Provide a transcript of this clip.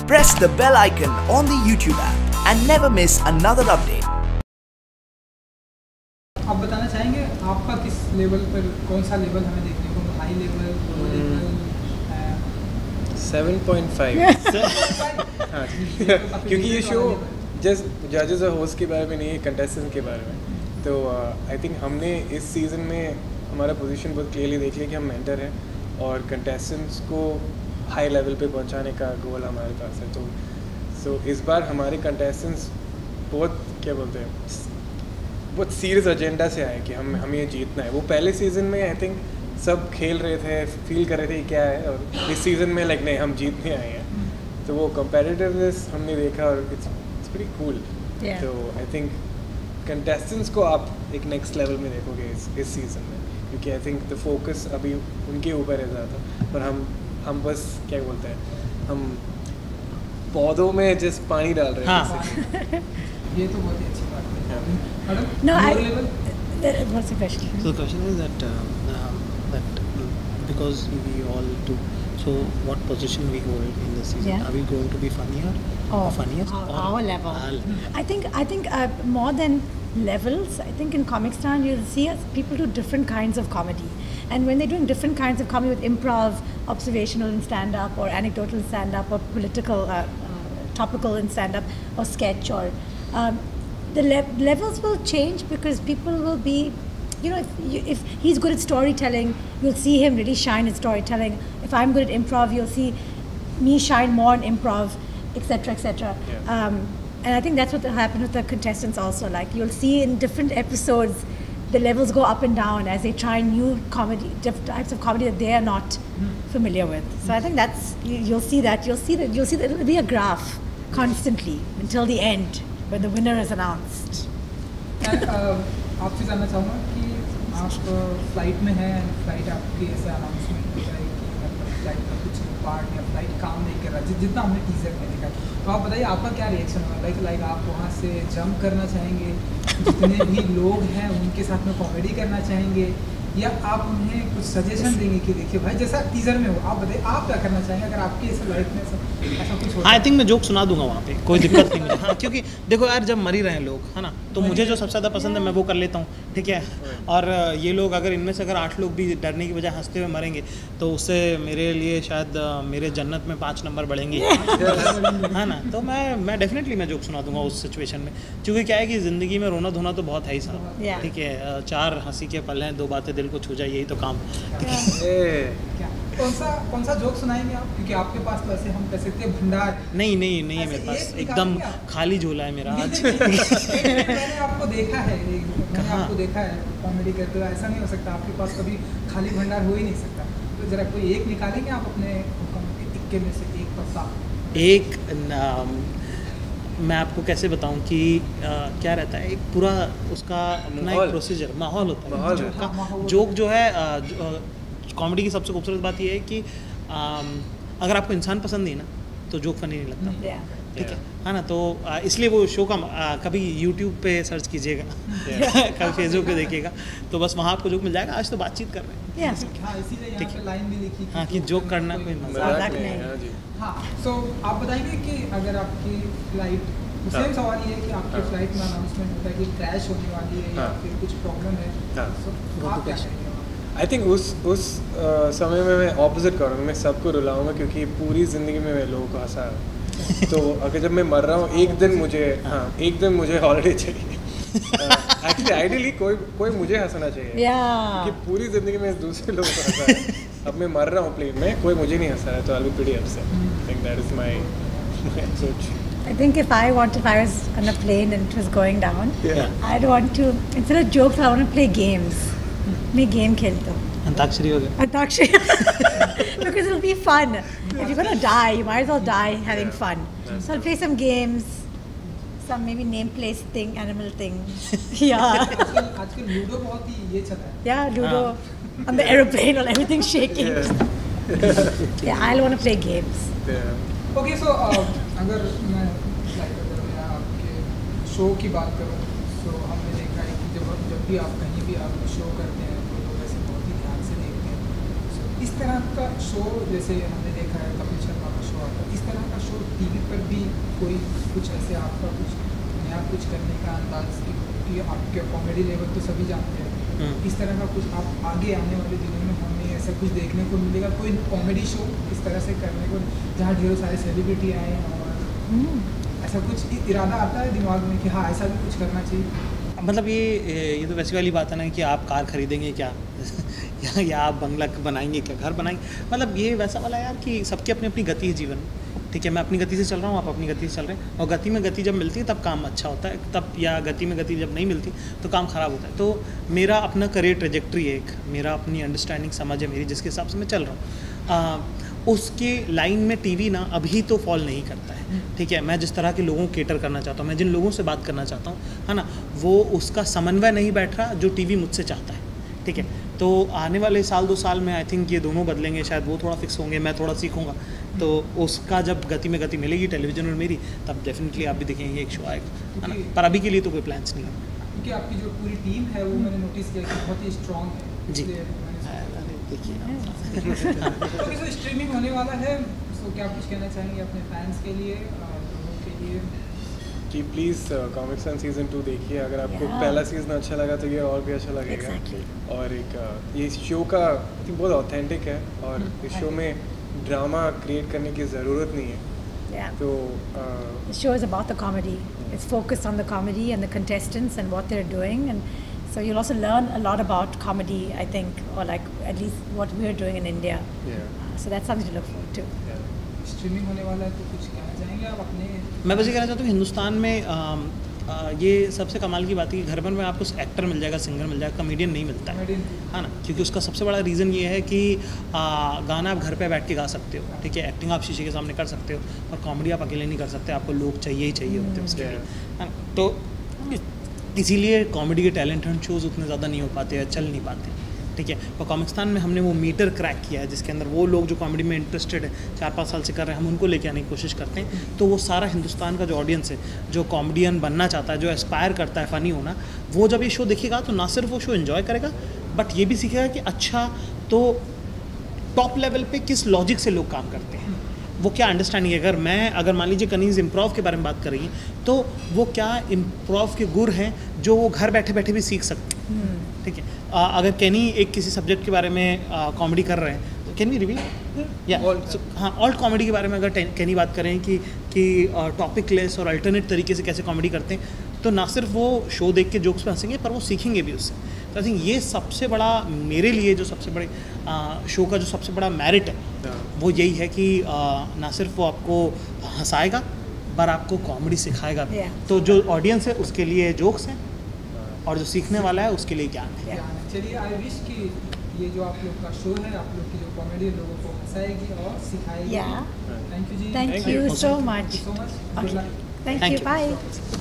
Press the bell icon on the YouTube app and never miss another update. आप बताना चाहेंगे आपका किस लेवल पर कौन सा लेवल हमें देखने को, हाई लेवल, लो लेवल? 7.5 हाँ क्योंकि ये शो जस्ट जजेस और होस्ट के बारे में नहीं है, कंटेस्टेंट के बारे में। तो आई थिंक हमने इस सीज़न में हमारा पोजीशन बहुत क्लियरली देख लिया कि हम मेंटर हैं और कंटेस्टेंट्स को हाई लेवल पे पहुंचाने का गोल हमारे पास है। तो सो इस बार हमारे कंटेस्टेंट्स बहुत क्या बोलते हैं, बहुत सीरियस एजेंडा से आए कि हम ये जीतना है। वो पहले सीज़न में आई थिंक सब खेल रहे थे, फील कर रहे थे क्या है, और इस सीज़न में लाइक नहीं हम जीतने आए हैं। तो वो कंपेटिटिवनेस हमने देखा और इट्स प्रीटी कूल। तो आई थिंक कंटेस्टेंट्स को आप एक नेक्स्ट लेवल में देखोगे इस सीज़न में, क्योंकि आई थिंक द फोकस अभी उनके ऊपर है ज़्यादा, और हम बस क्या बोलते हैं, हम पौधों में जिस पानी डाल रहे हैं। ये तो बहुत ही अच्छी बात है। Madam, No, lower level? what's the question? So the question is that because we all do, so what position we hold in the season? Yeah. Are we going to be funnier? Funniest? Our level. I think more than levels, I think in Comicstaan you'll see people do different kinds of comedy, and when they're doing different kinds of comedy with improv, observational in stand-up, or anecdotal in stand-up, or political, topical in stand-up, or sketch, or the levels will change because people will be, if he's good at storytelling, you'll see him really shine at storytelling. If I'm good at improv, you'll see me shine more in improv, etc., etc. Yeah. And I think that's what will happen with the contestants also. Like you'll see in different episodes, the levels go up and down as they try new comedy, different types of comedy that they are not familiar with. So I think that's you'll see that it'll be a graph constantly until the end when the winner is announced. आपसे जानना चाहूँगा कि आप flight में हैं, flight आपकी ऐसे announcement हो जाए कि फ्लाइट का कुछ पार्ट या फ्लाइट काम नहीं कर रहा, जितना हमने टीजर में देखा, तो आप बताइए आपका क्या रिएक्शन होगा? लाइक आप वहाँ से जंप करना चाहेंगे, जितने भी लोग हैं उनके साथ में कॉमेडी करना चाहेंगे, या आप उन्हें कुछ सजेशन देंगे कि देखिए भाई जैसा टीजर में हो? आप बताइए आप क्या करना चाहेंगे अगर आपकी ऐसे लाइफ में ऐसा कुछ हो? आई थिंक मैं जोक सुना दूंगा वहाँ पे, कोई दिक्कत नहीं है। हाँ, क्योंकि देखो यार, जब मर ही रहे हैं लोग, है ना, तो मुझे जो सबसे ज़्यादा पसंद है मैं वो कर लेता हूँ, ठीक है। और ये लोग अगर इनमें से अगर 8 लोग भी डरने की बजाय हंसते हुए मरेंगे तो उससे मेरे लिए शायद मेरे जन्नत में 5 नंबर बढ़ेंगे, है ना। तो मैं डेफिनेटली मैं जोक सुना दूंगा उस सिचुएशन में, क्योंकि क्या है कि ज़िंदगी में रोना धोना तो बहुत है ही साहब, ठीक है। 4 हंसी के पल हैं, 2 बातें दिल को छू जाए, यही तो काम, ठीक है। कौन सा जोक सुनाएंगे आप? क्योंकि आपके पास तो ऐसे हम कह सकते हैं भंडार नहीं मेरे पास एकदम खाली झोला है मेरा आज। मैंने आपको देखा है, आपको देखा है कॉमेडी करते हुए, ऐसा नहीं हो सकता आपके पास कभी खाली भंडार हो ही नहीं सकता। तो जरा कोई एक निकालेंगे आप अपने इक्के में से एक पत्ता? मैं आपको कैसे बताऊं कि क्या रहता है, एक पूरा उसका अपना एक प्रोसीजर, माहौल होता है। जोक जो है कॉमेडी की सबसे खूबसूरत बात ये है कि अगर आपको इंसान पसंद नहीं ना तो जोक फनी नहीं लगता, ठीक है ना। तो इसलिए वो शो का कभी यूट्यूब पे सर्च कीजिएगा, कभी फेसबुक पे देखिएगा, तो बस वहाँ आपको जोक मिल जाएगा। आज तो बातचीत कर रहे हैं, ठीक है, लाइन भी लिखी हाँ, कि जोक करना कोई मजाक नहीं। हाँ, सो आप बताएंगे कि अगर आपकी फ्लाइट, सेम सवाल ये है कि आपकी फ्लाइट में अनाउंसमेंट होता है कि क्रैश होने वाली है या फिर कुछ प्रॉब्लम है, तो आप क्या करेंगे? आई थिंक उस समय में मैं ऑपोजिट करूँगा, मैं सबको रुलाऊंगा, क्योंकि पूरी ज़िंदगी में मैं लोगों को हंसा है। तो अगर जब मैं मर रहा हूँ एक दिन मुझे हॉलिडे चाहिए। एक्चुअली आइडियली कोई मुझे हंसाना चाहिए, क्योंकि पूरी ज़िंदगी में दूसरे लोगों को हंसा है। अब मैं मर रहा हूँ प्लेन में, कोई मुझे नहीं हंसा रहा है, तो I will be pretty upset. I think that is my सोच। I think if I was on a plane and it was going down, I'd want to, instead of jokes, I want to play games. मैं game खेलता हूँ, अंताक्षरी हो गया, antakshari, because it'll be fun. If you're gonna die, you might as well die having fun. So I'll play some games, some maybe name place thing, animal thing. Yeah. आजकल ludo बहुत ही ये चल रहा है। Yeah, Ludo on the aeroplane while everything's shaking. Yeah, I'll want to play games. Okay, so अगर मैं आपके show की बात करूँ, तो हमने देखा है कि जब भी आप कहीं भी आप शो करते हैं तो लोग ऐसे बहुत ही ध्यान से देखते हैं। इस तरह का शो जैसे हमने देखा है कपिल शर्मा का शो आता है, इस तरह का शो टीवी भी कोई कुछ ऐसे आपका कुछ नया कुछ करने का अंदाज कि आपके कॉमेडी लेवल तो सभी जानते हैं, इस तरह का कुछ आप आगे आने वाले दिनों में हमें ऐसा कुछ देखने को मिलेगा, कोई कॉमेडी शो इस तरह से करने को जहाँ ढेरों सारे सेलिब्रिटी आए और ऐसा कुछ इरादा आता है दिमाग में कि हाँ ऐसा भी कुछ करना चाहिए? मतलब ये तो वैसी वाली बात है ना कि आप कार खरीदेंगे क्या या आप बंगला बनाएंगे क्या, घर बनाएंगे, मतलब ये वैसा वाला यार कि सबकी अपनी अपनी गति है जीवन में, ठीक है। मैं अपनी गति से चल रहा हूँ, आप अपनी गति से चल रहे हैं, और गति में गति जब मिलती है तब काम अच्छा होता है, तब या गति में गति जब नहीं मिलती तो काम ख़राब होता है। तो मेरा अपना करियर ट्रेजेक्ट्री है, एक मेरा अपनी अंडरस्टैंडिंग समझ है मेरी, जिसके हिसाब से मैं चल रहा हूँ। उसके लाइन में टीवी ना अभी तो फॉल नहीं करता है, ठीक है। मैं जिस तरह के लोगों को केटर करना चाहता हूँ, मैं जिन लोगों से बात करना चाहता हूँ, है ना, वो उसका समन्वय नहीं बैठ रहा जो टीवी मुझसे चाहता है, ठीक है। तो आने वाले साल 2 साल में आई थिंक ये दोनों बदलेंगे, शायद वो थोड़ा फिक्स होंगे, मैं थोड़ा सीखूंगा। तो उसका जब गति में गति मिलेगी टेलीविज़न में मेरी, तब डेफिनेटली आप भी देखेंगे एक शो आएगा, है ना। पर अभी के लिए तो कोई प्लान्स नहीं है, क्योंकि आपकी जो पूरी टीम है वो मैंने नोटिस किया कि बहुत ही स्ट्रॉन्ग है जी। ओके, सो स्ट्रीमिंग होने वाला है, सो क्या कुछ कहना चाहेंगे अपने फैंस के लिए और लोगों के लिए? कि प्लीज़ कॉमिक सन सीज़न 2 देखिए, अगर आपको Yeah. पहला सीज़न अच्छा लगा तो ये और भी अच्छा लगेगा। Exactly. और एक ये शो का I think बहुत ऑथेंटिक है, और इस शो में ड्रामा क्रिएट करने की ज़रूरत नहीं है। Yeah. तो The show is about the comedy. It's focused on the comedy and the contestants and what they're doing, and so you'll also learn a lot about comedy, I think, or like at least what we're doing in India. So that's something to look forward to. Streaming होने वाला है, तो कुछ कहना चाहेंगे आप अपने? मैं बस ये कहना चाहता हूँ हिंदुस्तान में ये सबसे कमाल की बात है कि घर भर में आपको एक्टर मिल जाएगा, सिंगर मिल जाएगा, कॉमेडियन नहीं मिलता है, है ना। क्योंकि उसका सबसे बड़ा रीज़न ये है कि गाना आप घर पे बैठ के गा सकते हो, ठीक है, एक्टिंग आप शीशे के सामने कर सकते हो, और कॉमेडी आप अकेले नहीं कर सकते, आपको लोग चाहिए ही चाहिए होते हैं उसके लिए, है ना। तो इसीलिए कॉमेडी के टैलेंट हंट शोज़ उतने ज़्यादा नहीं हो पाते या चल नहीं पाते, ठीक है। और कॉमिक्सतान में हमने वो मीटर क्रैक किया है जिसके अंदर वो लोग जो कॉमेडी में इंटरेस्टेड है 4-5 साल से कर रहे हैं, हम उनको लेके आने की कोशिश करते हैं। तो वो सारा हिंदुस्तान का जो ऑडियंस है, जो कॉमेडियन बनना चाहता है, जो एस्पायर करता है फ़नी होना, वो जब ये शो देखेगा तो ना सिर्फ वो शो एंजॉय करेगा, बट ये भी सीखेगा कि अच्छा तो टॉप लेवल पे किस लॉजिक से लोग काम करते हैं, वो क्या अंडरस्टैंडिंग है। अगर मान लीजिए कनीज़ इम्प्रोव के बारे में बात कर रही है, तो वो क्या इम्प्रोव के गुर हैं जो वो घर बैठे बैठे भी सीख सकते हैं, ठीक है। अगर कैनी एक किसी सब्जेक्ट के बारे में कॉमेडी कर रहे हैं, तो कैन वी रिवील या हाँ ऑल्ट कॉमेडी के बारे में अगर कैनी बात करें कि टॉपिक लेस और अल्टरनेट तरीके से कैसे कॉमेडी करते हैं, तो ना सिर्फ वो शो देख के जोक्स पे हंसेंगे, पर वो सीखेंगे भी उससे। तो आई थिंक ये सबसे बड़ा मेरे लिए जो सबसे बड़े शो का जो सबसे बड़ा मेरिट है वो यही है कि ना सिर्फ वो आपको हंसाएगा पर आपको कॉमेडी सिखाएगा भी। तो जो ऑडियंस है उसके लिए जोक्स हैं, और जो सीखने वाला है उसके लिए ज्ञान है। चलिए, आई विश कि ये जो आप लोग का शो है, आप लोग की जो कॉमेडी लोगों को हंसाएगी और सिखाएगी। Yeah. Thank you ji. Thank you so much. So much. Okay. Thank Thank you. you. Bye.